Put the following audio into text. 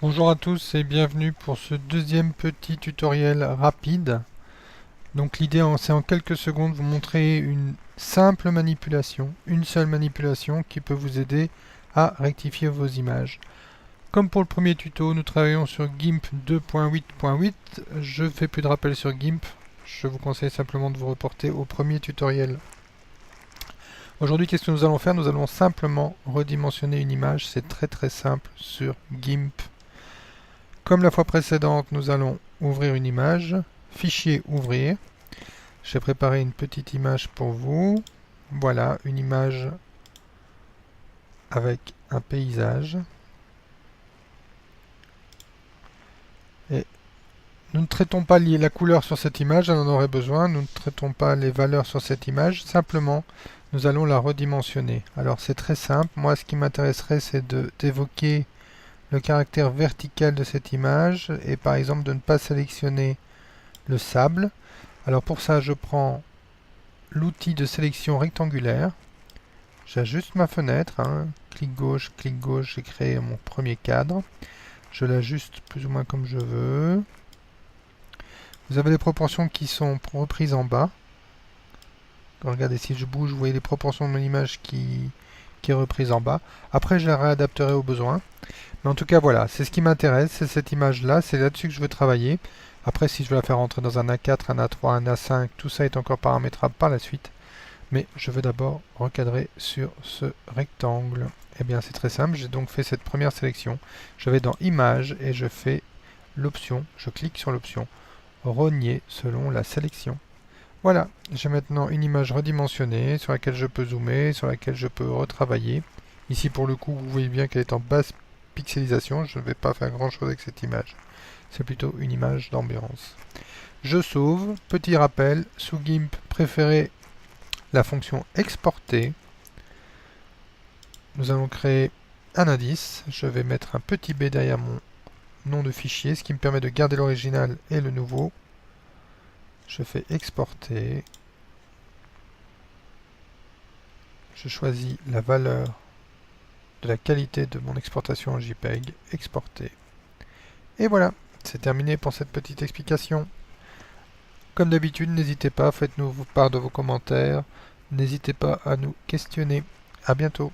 Bonjour à tous et bienvenue pour ce deuxième petit tutoriel rapide. Donc l'idée c'est en quelques secondes vous montrer une simple manipulation, une seule manipulation qui peut vous aider à rectifier vos images. Comme pour le premier tuto, nous travaillons sur GIMP 2.8.8. Je ne fais plus de rappel sur GIMP, je vous conseille simplement de vous reporter au premier tutoriel. Aujourd'hui, qu'est-ce que nous allons faire? Nous allons simplement redimensionner une image, c'est très simple sur GIMP. Comme la fois précédente, nous allons ouvrir une image, fichier ouvrir. J'ai préparé une petite image pour vous. Voilà, une image avec un paysage. Et nous ne traitons pas la couleur sur cette image, elle en aurait besoin. Nous ne traitons pas les valeurs sur cette image, simplement nous allons la redimensionner. Alors c'est très simple, moi ce qui m'intéresserait c'est d'évoquer le caractère vertical de cette image et par exemple de ne pas sélectionner le sable. Alors pour ça je prends l'outil de sélection rectangulaire, j'ajuste ma fenêtre, clic gauche, j'ai créé mon premier cadre, je l'ajuste plus ou moins comme je veux. Vous avez les proportions qui sont reprises en bas. Regardez, si je bouge, vous voyez les proportions de mon image qui est reprise en bas. Après je la réadapterai au besoin. Mais en tout cas voilà, c'est ce qui m'intéresse, c'est cette image là, c'est là-dessus que je veux travailler. Après si je veux la faire rentrer dans un A4, un A3, un A5, tout ça est encore paramétrable par la suite. Mais je veux d'abord recadrer sur ce rectangle. Eh bien c'est très simple, j'ai donc fait cette première sélection. Je vais dans Images et je fais l'option, je clique sur l'option Rogner selon la sélection. Voilà, j'ai maintenant une image redimensionnée sur laquelle je peux zoomer, sur laquelle je peux retravailler. Ici pour le coup, vous voyez bien qu'elle est en basse pixelisation, je ne vais pas faire grand chose avec cette image. C'est plutôt une image d'ambiance. Je sauve, petit rappel, sous GIMP, préférez la fonction exporter. Nous allons créer un indice, je vais mettre un petit b derrière mon nom de fichier, ce qui me permet de garder l'original et le nouveau. Je fais exporter. Je choisis la valeur de la qualité de mon exportation en JPEG, exporter. Et voilà, c'est terminé pour cette petite explication. Comme d'habitude, n'hésitez pas, faites-nous part de vos commentaires, n'hésitez pas à nous questionner. À bientôt.